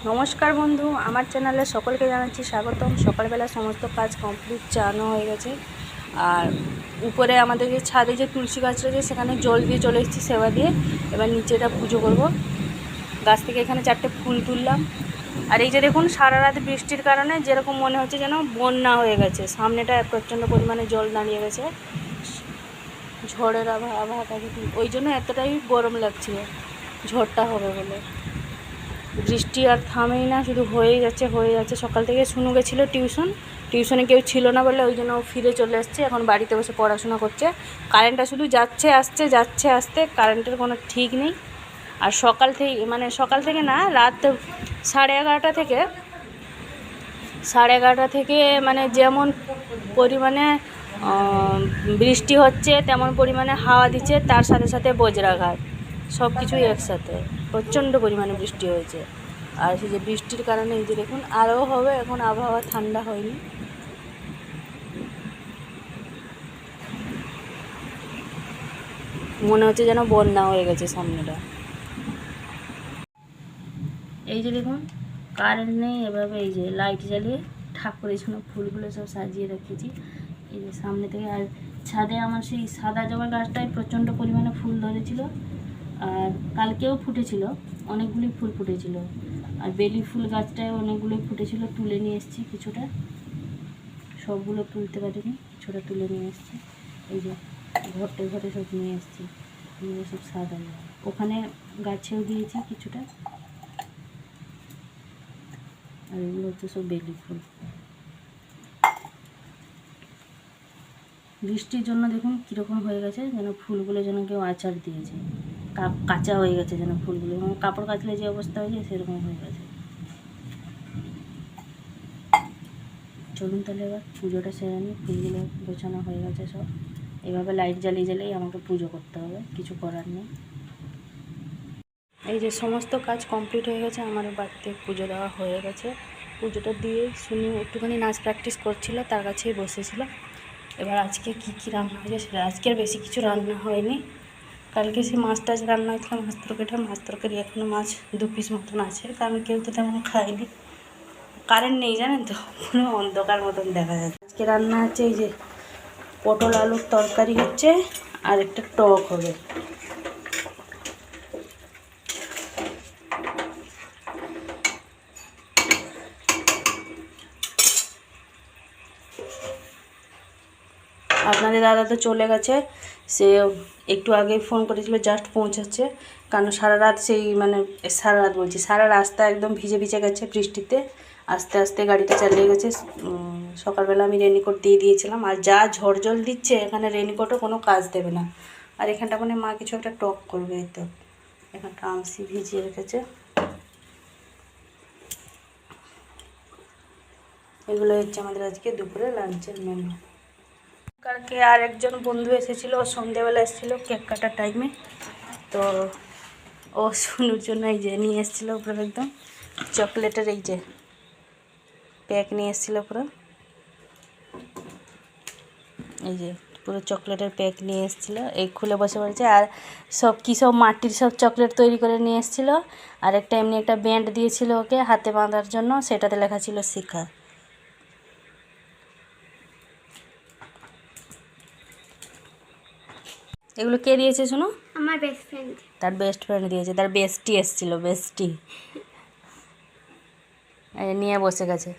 নমস্কার বন্ধু, আমার চ্যানেলে সকলকে জানাচ্ছি স্বাগতম। সকালবেলা সমস্ত কাজ কমপ্লিট, চানো হয়ে গেছে। আর উপরে আমাদের যে ছাদে যে তুলসী গাছ রয়েছে সেখানে জল দিয়ে চলে এসেছি সেবা দিয়ে। এবার নিচেটা পুজো করব। গাছ থেকে এখানে 4টে ফুল তুললাম। আর এই যে দেখুন, সারা রাত বৃষ্টির কারণে যেরকম মনে হচ্ছে যেন বন্যা হয়ে গেছে। সামনেটা প্রচণ্ড পরিমাণে জল দাঁড়িয়ে গেছে, ঝড়ের আবহাওয়াটা দেখুন। ওই জন্য এতটাই গরম লাগছিল, ঝড়টা হবে বলে। বৃষ্টি আর থামেই না, শুধু হয়েই যাচ্ছে। সকাল থেকে শুনু গেছিলো টিউশনে কেউ ছিল না বলে ওই জন্য ফিরে চলে এসছে। এখন বাড়িতে বসে পড়াশোনা করছে। কারেন্টটা শুধু যাচ্ছে আসতে, কারেন্টের কোনো ঠিক নেই। আর সকাল থেকে না, রাত 11:30 থেকে মানে যেমন পরিমাণে বৃষ্টি হচ্ছে তেমন পরিমাণে হাওয়া দিচ্ছে, তার সাথে সাথে বজ্রাঘাত, সব কিছুই একসাথে। প্রচণ্ড পরিমাণে বৃষ্টি হয়েছে। আর সেই যে বৃষ্টির কারণে এই যে দেখুন আরও হবে। এখন আবহাওয়া ঠান্ডা হয়নি, মনে হচ্ছে যেন বন্যা হয়ে গেছে সামনেটা। এই যে দেখুন, কারেন্ট নেই, এভাবে এই যে লাইট জ্বালিয়ে ঠাকুরের জন্য ফুলগুলো সব সাজিয়ে রেখেছি এই যে সামনে থেকে। আর ছাদে আমার সেই সাদা জবা গাছটায় প্রচণ্ড পরিমাণে ফুল ধরেছিল, আর কালকেও ফুটেছিল, অনেকগুলি ফুল ফুটেছিল। আর বেলি ফুল গাছটায় অনেকগুলোই ফুটেছিল, তুলে নিয়ে এসেছি কিছুটা। সবগুলো তুলতে পারিনি, কিছুটা তুলে নিয়ে এসেছি। এই যে ঘরে সব নিয়ে এসেছি, নিয়ে সব সাদা। ওখানে গাছেও দিয়েছি কিছুটা। আর এগুলো হচ্ছে সব বেলি ফুল। বৃষ্টির জন্য দেখুন কীরকম হয়ে গেছে, যেন ফুলগুলো যেন কেউ আচার দিয়েছে, কাঁচা হয়ে গেছে যেন ফুলগুলো। এবং কাপড় কাচলে যে অবস্থা হয়েছে সেরকম হয়ে গেছে। চলুন তাহলে এবার পুজোটা সেরে নিই। ফুলগুলো গোছানো হয়ে গেছে সব। এভাবে লাইট জ্বালিয়ে আমাকে পুজো করতে হবে, কিছু করার নেই। এই যে সমস্ত কাজ কমপ্লিট হয়ে গেছে, আমার বাড়িতে পুজো দেওয়া হয়ে গেছে। পুজোটা দিয়ে শুনি একটুখানি নাচ প্র্যাকটিস করছিল, তার কাছেই বসেছিল। এবার আজকে কী রান্না হয়েছে সেটা, আজকের বেশি কিছু রান্না হয়নি। কালকে সেই মাছ টাছ রান্না হয়েছিল, মাছ তরকারি এখনও মাছ 2 পিস মতন আছে, কারণ কেউ তো তেমন খায়নি। কারেন্ট নেই জানেন তো, পুরো অন্ধকার মতন দেখা যাচ্ছে। আজকে রান্না হচ্ছে এই যে পটল আলুর তরকারি হচ্ছে, আর একটা টক হবে। আপনাদের দাদা তো চলে গেছে, সে একটু আগে ফোন করেছিল, জাস্ট পৌঁছাচ্ছে। কারণ সারা রাত বলছি, সারা রাস্তা একদম ভিজে গেছে বৃষ্টিতে। আস্তে আস্তে গাড়িটা চালিয়ে গেছে। সকালবেলা আমি রেনিকোট দিয়ে দিয়েছিলাম, আর যা ঝড় জল দিচ্ছে এখানে রেনিকোটও কোনো কাজ দেবে না। আর এখানটা মানে মা কিছু একটা টক করবে, এই তো এখানটা আমসি ভিজিয়ে রেখেছে। এগুলো হচ্ছে আমাদের আজকে দুপুরে লাঞ্চের মেনু। কালকে আর একজন বন্ধু এসেছিলো, সন্ধ্যেবেলা এসেছিলো কেক কাটার টাইমে। তো ও শুনুর জন্য এই যে নিয়ে এসেছিলো পুরো একদম চকলেটের এই যে প্যাক নিয়ে এসেছিলো পুরো। এই যে পুরো চকলেটের প্যাক নিয়ে এসেছিলো, এই খুলে বসে পড়েছে। আর সব মাটির সব চকলেট তৈরি করে নিয়ে এসেছিলো। আর একটা এমনি একটা ব্যান্ড দিয়েছিল ওকে হাতে বাঁধার জন্য, সেটাতে লেখা ছিল শিখা। এগুলো কে দিয়েছে শুনো? আমার বেস্ট ফ্রেন্ড। তার বেস্ট ফ্রেন্ড দিয়েছে, তার বেস্টি এসেছিল, বেস্টি নিয়ে বসে গেছে।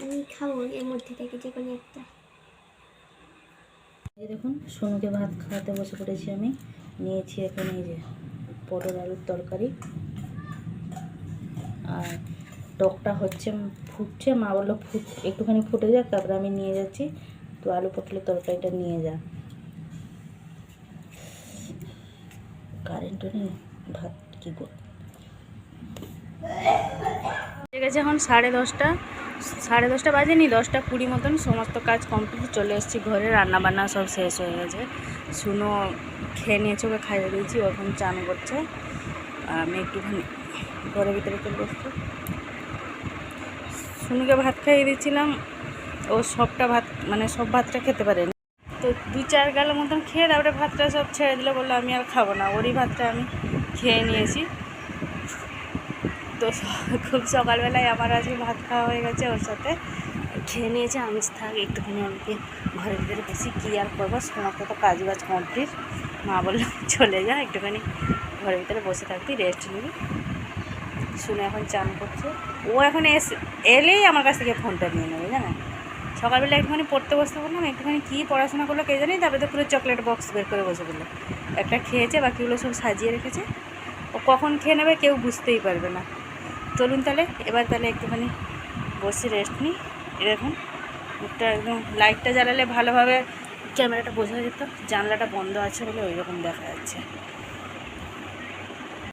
আমি খাবো এর মধ্যে থেকে যে কোনো একটা। এই দেখুন, সোনুকে ভাত খাওয়াতে বসে পড়েছি আমি। নিয়েছি এখানে এই যে পটল আলুর তরকারি, আর টকটা হচ্ছে ফুটছে। মা বললো একটুখানি ফুটে যাক, তারপরে আমি নিয়ে যাচ্ছি। তো আলু পটলের তরকারিটা নিয়ে যা। কারেন্টও নেই, ভাত কী করব। ঠিক আছে, এখন 10:30 বাজেনি, 10:20 মতন। সমস্ত কাজ কমপ্লিট, চলে এসেছি ঘরে। রান্নাবান্না সব শেষ হয়ে গেছে। শুনো খেয়ে নিয়েছে, ওকে খাইয়ে দিয়েছি, ও এখন চান করছে। আর আমি একটুখানি ঘরের ভিতরে চলে এসেছি। শুনুকে ভাত খাইয়ে দিয়েছিলাম, ও সব ভাতটা খেতে পারেনি। তো 2-4 গালের মতন খেয়ে তারপরে ভাতটা সব ছেড়ে দিলে, বললো আমি আর খাবো না। ওরই ভাতটা আমি খেয়ে নিয়েছি। তো খুব সকালবেলায় আমার আজকে ভাত খাওয়া হয়ে গেছে, ওর সাথে খেয়ে নিয়েছে। আমি থাক একটুখানি অনেকে ঘরের ভিতরে বেশি কী আর করবো, সমস্ত তো কাজ বাজ কমপ্লিট। মা বললো চলে যা, একটুখানি ঘরের ভিতরে বসে থাকবি, রেস্ট নিবি। শুনে এখন চান করছে। ও এখন এলেই আমার কাছ থেকে ফোনটা নিয়ে নেবে, জানেন। সকালবেলা একটুখানি পড়তে বসতে বললাম, একটুখানি কী পড়াশোনা করলো কে জানি, তারপরে তো পুরো চকলেট বক্স বের করে বসে বললো। একটা খেয়েছে, বাকিগুলো সব সাজিয়ে রেখেছে। ও কখন খেয়ে নেবে কেউ বুঝতেই পারবে না। চলুন তাহলে এবার তাহলে একটুখানি বসে রেস্ট নিই। এরকম মুখটা একদম লাইটটা জ্বালালে ভালোভাবে ক্যামেরাটা বোঝা যেত, জানলাটা বন্ধ আছে বলে ওই রকম দেখা যাচ্ছে।